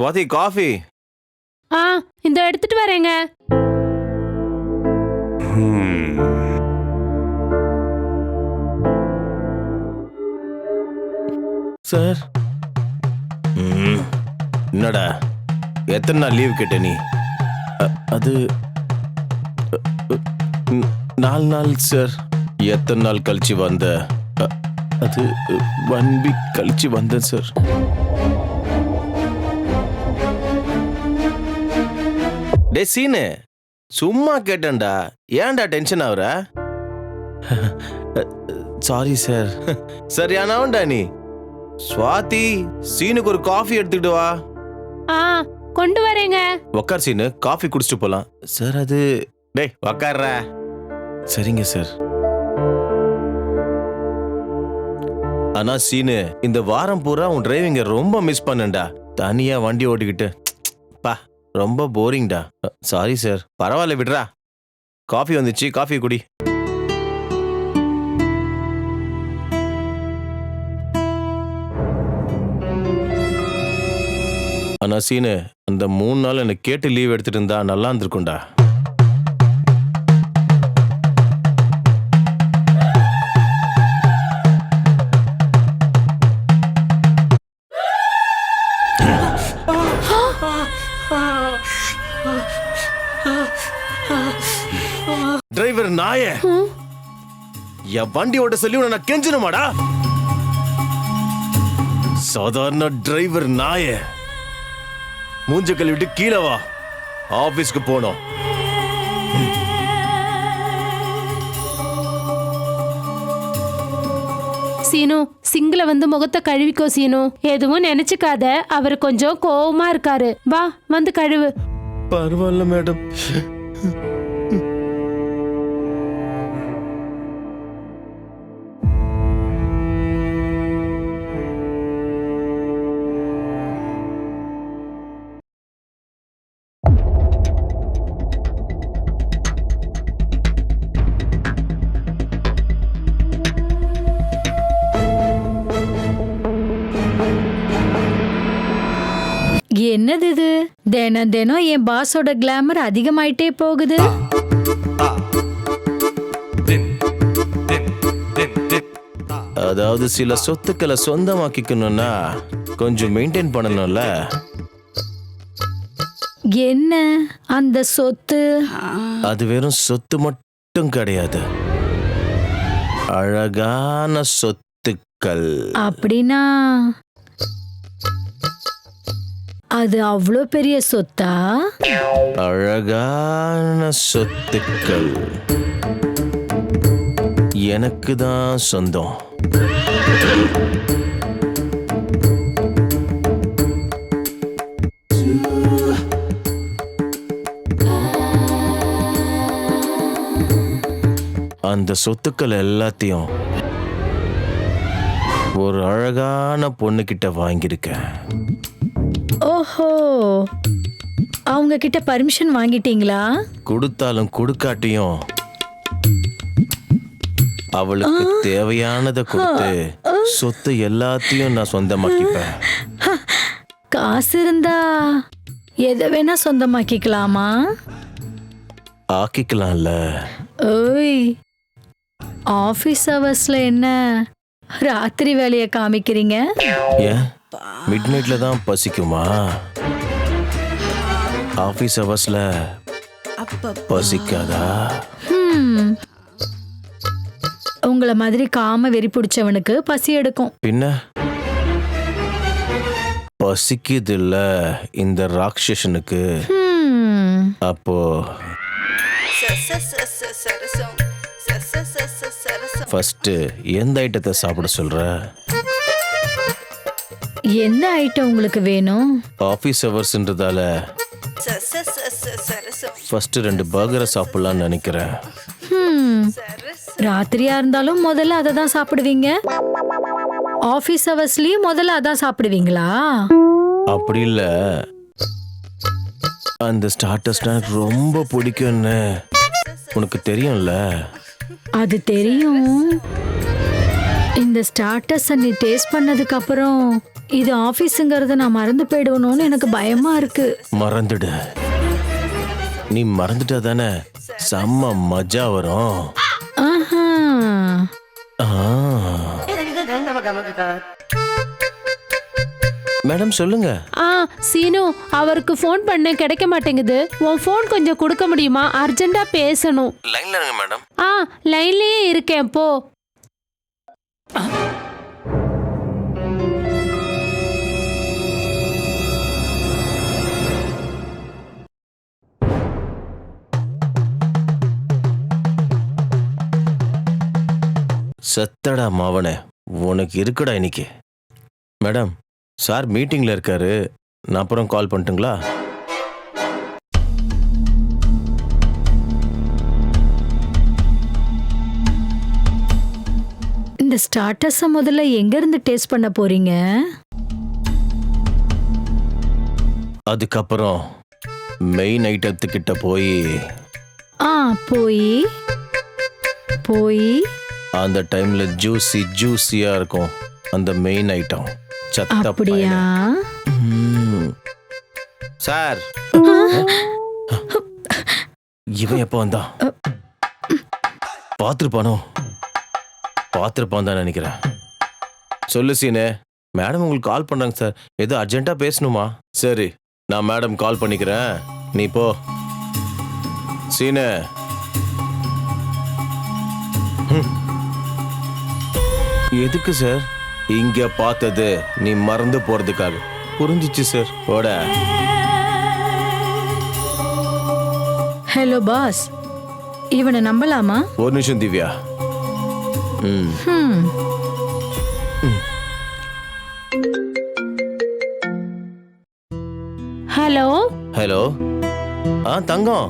Swathi coffee. இந்த எடுத்துட்டு வரேங்க. சார், என்னடா எத்தனை நாள் லீவ் கேட்ட நீ? அது 4 நாள் சார். எத்தனை நாள் கழிச்சு வந்த? அது 1 வீக் கழிச்சு வந்தேன் சார். டே சீனு, சும்மா கேட்டேன்டா, ஏன்டா டென்ஷன் ஆகுற? Sorry sir. சரியானவன்டா நீ. ஸ்வாதி, சீனுக்கு ஒரு காஃபி எடுத்துக்கிட்டு வா. கொண்டு வரேங்க. உக்கார் சீனு, காஃபி குடிச்சிட்டு போலாம். சார் அது டேய் உக்கார்ற. சரிங்க சார். ஆனா சீனு, இந்த வாரம் பூரா உன் டிரைவிங்க ரொம்ப மிஸ் பண்ணேன்டா. தனியா வண்டி ஓட்டிக்கிட்டு பா ரொம்ப போரிங்டா. Sorry sir. பரவாயில்ல விடுறா. காஃபி வந்துச்சு, காஃபி குடி. ஆனா சீனு, அந்த 3 நாள் எனக்கு கேட்டு லீவ் எடுத்துட்டு இருந்தா நல்லா இருந்திருக்கும்டா. டிரைவர் நாய, என் வண்டி ஓட்ட சொல்லி உன்னை நான் கெஞ்சணுமாடா? சாதாரண டிரைவர் நாய, மூஞ்ச கழுவிட்டு கீழே வா, ஆபீஸ்க்கு போனோம். சீனு, சிங்கிள வந்து முகத்தை கழுவிக்கோ சீனு. எதுவும் நினைச்சுக்காத, அவர் கொஞ்சம் கோவமா இருக்காரு. வா வந்து கழுவு. பரவாயில்ல மேடம். என்னது இது? தினம் தினம் என் பாஸோட கிளாமர் அதிகமாயிட்டே போகுது. அதாவது சில சொத்துக்களை சொந்தமாக்கிக்கணும்னா கொஞ்சம் மெயின்டைன் பண்ணணும்ல. என்ன அந்த சொத்து? அது வெறும் சொத்து மட்டும் கிடையாது, அழகான சொத்துக்கள். அப்படின்னா அது அவ்வளோ பெரிய சொத்தா? அழகான சொத்துக்கள் எனக்கு தான் சொந்தம். அந்த சொத்துக்கள் எல்லாத்தையும் ஒரு அழகான பொண்ணுகிட்ட வாங்கியிருக்கேன். ஓஹோ, அவங்க கிட்ட பர்மிஷன் வாங்கிட்டீங்களா? கொடுத்தாலும் கொடுக்காட்டியும் அவளுக்கு தேவையானதை கொடுத்து சொத்து எல்லாத்தையும் நான் சொந்தமாக்கிப்பேன். காசு இருந்தா எதை வேணா சொந்தமாக்கிக்கலாமா? ஆக்கிக்கலாம்ல. ஓய், ஆபீஸ் ஹவர்ஸ்ல என்ன ராத்திரி வேலையை காமிக்கிறீங்க? ஏன் மிட் நைட்ல தான் பசிக்குமா? ஆபீஸ் ஹவர்ஸ்ல பசிக்காதா? உங்களை மாதிரி காம வெறி பிடிச்சவனுக்கு பசி எடுக்கும். பின்ன பசிக்குது இல்ல இந்த ராட்சசனுக்கு. அப்போ ஃபர்ஸ்ட் எந்த ஐட்டத்தை சாப்பிட சொல்ற? எந்த ஐட்டம் உங்களுக்கு வேணும்? ஆபீஸ் ஹவர்ஸ்ன்றதால ஃபர்ஸ்ட் 2 பர்கரை சாப்பிடலாம்னு நினைக்கிறேன். ராத்திரியா இருந்தாலும் முதல்ல அதை தான் சாப்பிடுவீங்க? ஆபீஸ் ஹவர்ஸ்லயும் முதல்ல அதான் சாப்பிடுவீங்களா? அப்படி இல்ல, அந்த ஸ்டார்டர்ஸ்னா ரொம்ப பிடிக்கும்னு உனக்கு தெரியும்ல. அது தெரியும். இந்த ஸ்டார்டர்ஸ் நீ டேஸ்ட் பண்ணதுக்கு அப்புறம் இது ஆபீஸ்ங்கிறத நான் மறந்து போயிடுவணும்னு எனக்கு பயமா இருக்கு. மறந்துடு. நீ மறந்துட்டா தானே செம்ம மஜா வரும். ஆஹா. ஆ. மேடம் சொல்லுங்க. சீனு, அவருக்கு ஃபோன் பண்ண கிடைக்க மாட்டேங்குது. உன் ஃபோன் கொஞ்சம் கொடுக்க முடியுமா? அர்ஜென்ட்டா பேசணும். லைன்ல இருங்க மேடம். லைன்லயே இருக்கேன், போ. செத்தடா மாவனே, உனக்கு இருக்குடா இன்னைக்கு. மேடம், சார் மீட்டிங்ல இருக்காரு, நான் அப்புறம் கால் பண்ணட்டுங்களா? இந்த ஸ்டார்டர்ஸ முதல்ல எங்க இருந்து டேஸ்ட் பண்ண போறீங்க? அதுக்கப்புறம் மெயின் ஐட்டத்துக்கிட்ட போய் போய் போய் அந்த டைம்ல ஜூசியா இருக்கும் அந்த மெயின் ஐட்டம். அப்படியா? சார், இவன் எப்போ வந்தான்? பார்த்துருப்பான் தான் நினைக்கிறேன். சொல்லு சீனே. மேடம் உங்களுக்கு கால் பண்றாங்க சார், ஏதோ அர்ஜென்ட்டா பேசணுமா? சரி, நான் மேடம் கால் பண்ணிக்கிறேன், நீ போ. சீனே. எதுக்கு சார்? இங்க பார்த்தது நீ மறந்து போறதுக்காக. புரிஞ்சிச்சு சார். போட. ஹலோ பாஸ், இவனை நம்பலாமா? ஒரு நிமிஷம் திவ்யா. ஹலோ. ஹலோ. தங்கம்,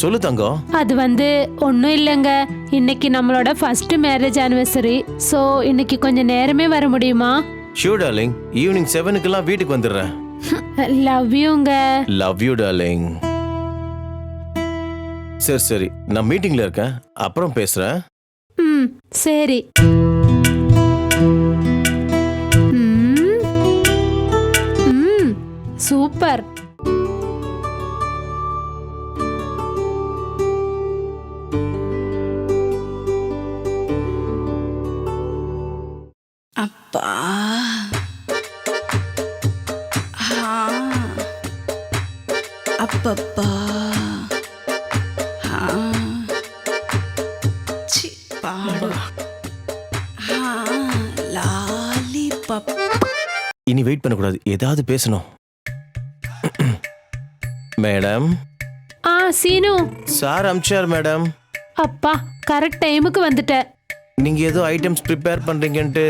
சொல்லு தங்கம். அது ஒன்றும் இல்லைங்க. இன்னைக்கு நம்மளோட ஃபர்ஸ்ட் மேரேஜ் ஆனிவர்சரி. ஸோ இன்னைக்கு கொஞ்சம் நேரமே வர முடியுமா? ஷூர் டார்லிங், ஈவினிங் 7:00க்குலாம் வீட்டுக்கு வந்துடுறேன். லவ் யூங்க. Love you darling. சரி, நான் மீட்டிங்ல இருக்கேன், அப்புறம் பேசுறேன். சரி. சூப்பர். அப்பா. அப்பப்பா. சி பாடு. லாலிபப். இனி வெயிட் பண்ணக்கூடாது, ஏதாவது பேசணும். மேடம். சீனு. சார் அம்சார் மேடம். அப்பா, கரெக்ட் டைமுக்கு வந்துட்ட. நீங்க ஏதோ ஐட்டம்ஸ் ப்ரிப்பேர் பண்றீங்கன்ட்டு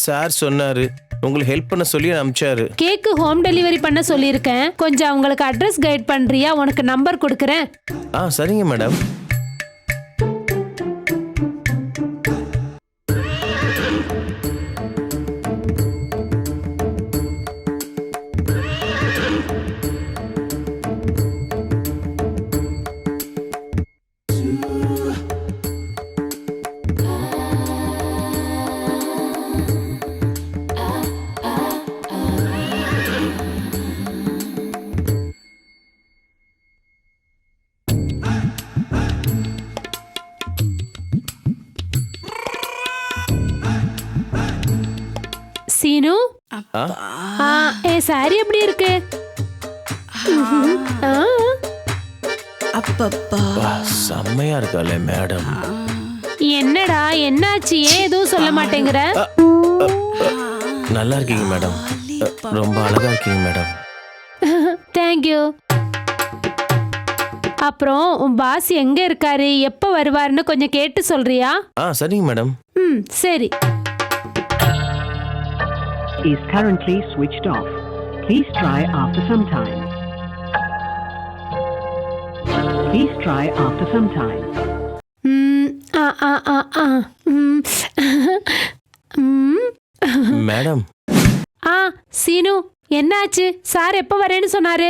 சார் சொன்னாரு, உங்களுக்கு ஹெல்ப் பண்ண சொல்லி அனுப்பிச்சாரு. கேக்கு ஹோம் டெலிவரி பண்ண சொல்லியிருக்கேன். கொஞ்சம் அவங்களுக்கு அட்ரஸ் கைட் பண்றியா? உனக்கு நம்பர் கொடுக்குறேன். சரிங்க மேடம். சீனு. சாரி எப்படி இருக்கு? அப்பப்பா. செம்மையா இருக்காளே மேடம். என்னடா என்னாச்சு? ஏன் எதுவும் சொல்ல மாட்டேங்கிற? நல்லா இருக்கீங்க மேடம், ரொம்ப அழகா இருக்கீங்க மேடம். தேங்க்யூ. அப்புறம் உன் பாஸ் எங்க இருக்காரு, எப்ப வருவாருன்னு கொஞ்சம் கேட்டு சொல்றியா? சரிங்க மேடம். சரி. Is currently switched off. Please try after some time. Please try after some time. Madam. Seenu, என்னாச்சு? சார் எப்ப வரேன்னு சொன்னாரு?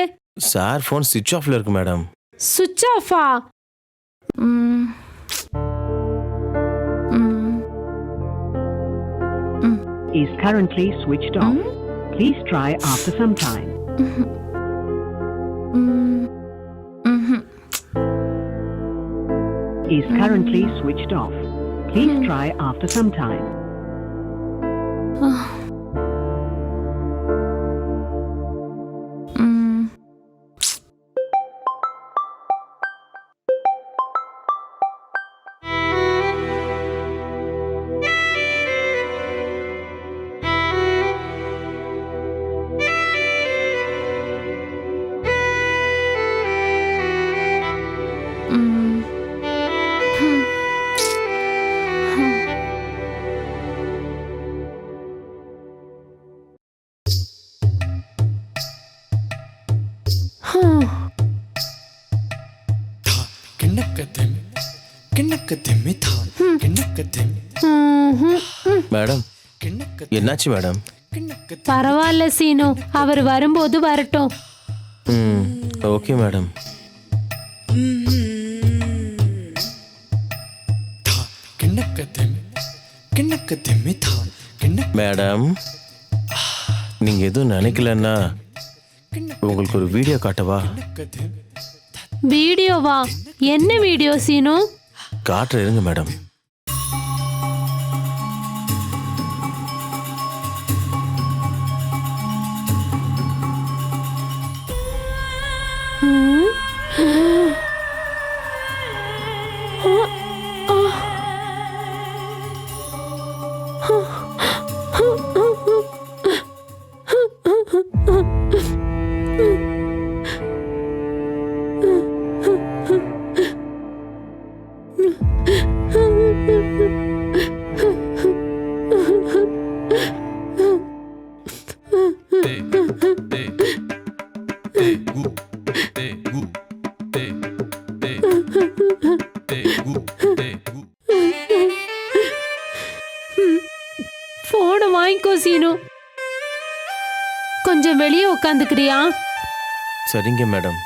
சார் போன் ஸ்விட்ச் ஆஃப்ல இருக்கு மேடம். ஸ்விட்ச் ஆஃபா? is currently switched off. Please try after some time. Is currently switched off. Please try after some time. Madam என்னாச்சு madam? பரவாயில்ல சீனு, அவர் வரும்போது வரட்டும். Okay madam. மேடம் நீங்க எதுவும் நினைக்கலன்னா உங்களுக்கு ஒரு வீடியோ காட்டவா? வீடியோவா? என்ன வீடியோ சீனு? காட்டுற இருங்க மேடம். போனை வாங்கிக்கோ சீனு. கொஞ்சம் வெளியே உட்காந்துக்கிறியா? சரிங்க மேடம்.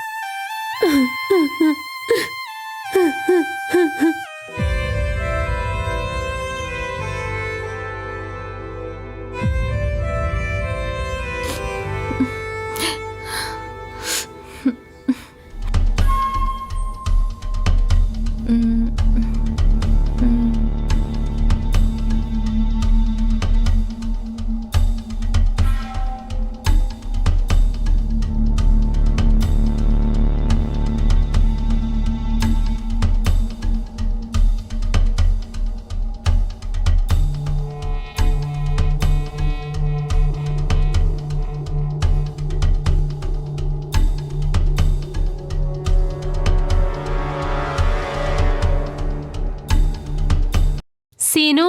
சீனு,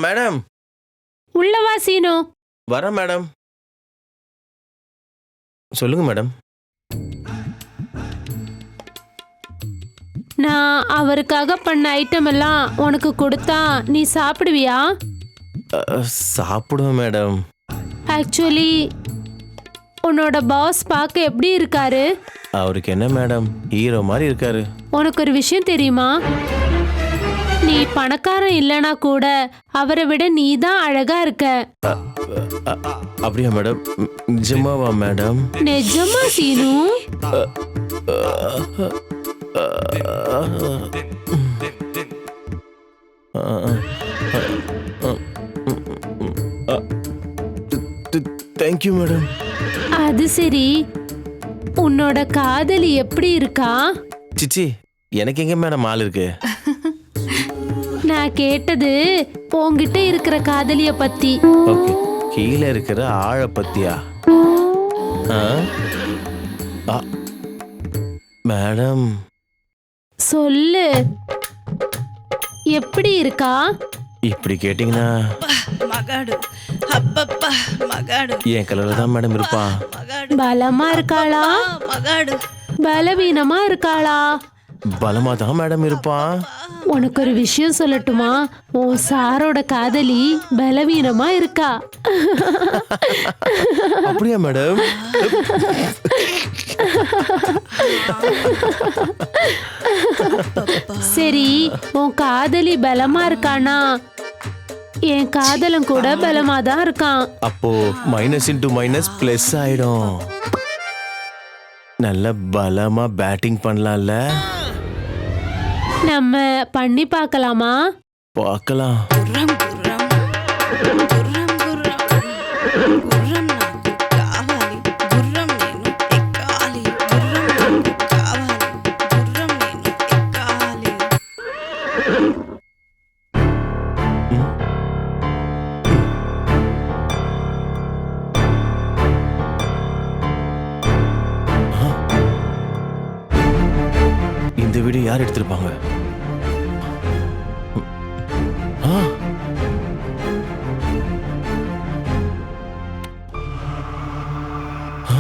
மேடம் உள்ள வா சீனு. வரேன் மேடம். சொல்லுங்க மேடம். நான் அவருக்காக பண்ண ஐட்டம் எல்லாம் உனக்கு கொடுத்தா நீ சாப்பிடுவியா? சாப்பிடுவேன் மேடம். ஆக்சுவலி உன்னோட பாஸ் பார்க்க எப்படி இருக்காரு? அவருக்கு என்ன மேடம், ஹீரோ மாதிரி இருக்காரு. உனக்கு ஒரு விஷயம் தெரியுமா? நீ பணக்காரன் இல்லனா கூட அவரை விட நீ தான் அழகா இருக்க. அப்படியா மேடம்? நிஜமாவா மேடம்? நிஜமா சீனு? Thank you madam. அது சரி, உன்னோட காதலி எப்படி இருக்கா? சிச்சி, எனக்கு எங்க மேடம் ஆள் இருக்கு? நான் கேட்டது உன்கிட்ட இருக்கிற காதலிய பத்தி. ஓகே, கீழே இருக்கிற ஆழ பத்தியா? மேடம் சொல்லு, எப்படி இருக்கா? இப்படி கேட்டீங்கன்னா மகாடு அப்பப்பா மகாடு என் கலர்ல தான் மேடம் இருப்பா. பலமா இருக்காளா மகாடு பலவீனமா இருக்காளா? பலமா தான் மேடம் இருப்பா. உனக்கு ஒரு விஷயம் சொல்லட்டுமா? உன் சாரோட காதலி பலவீனமா இருக்கா. அப்படியா மேடம்? சரி, உன் காதலி பலமா இருக்கானா என் காதலும் கூட பலமா தான் இருக்கான். அப்போ மைனஸ் இன்டு மைனஸ் பிளஸ் ஆயிடும். நல்ல பலமா பேட்டிங் பண்ணலாம்ல. நம்ம பண்ணி பார்க்கலாமா? பார்க்கலாம். గుర్రం గుర్రం గుర్రం గుర్రం గుర్రం నాకు కావాలి గుర్రం నేను ఎక్కాలి గుర్రం నాకు కావాలి గుర్రం నేను ఎక్కాలి இந்த வீடியோ யார் எடுத்திருப்பாங்க? ஆ. ஆ.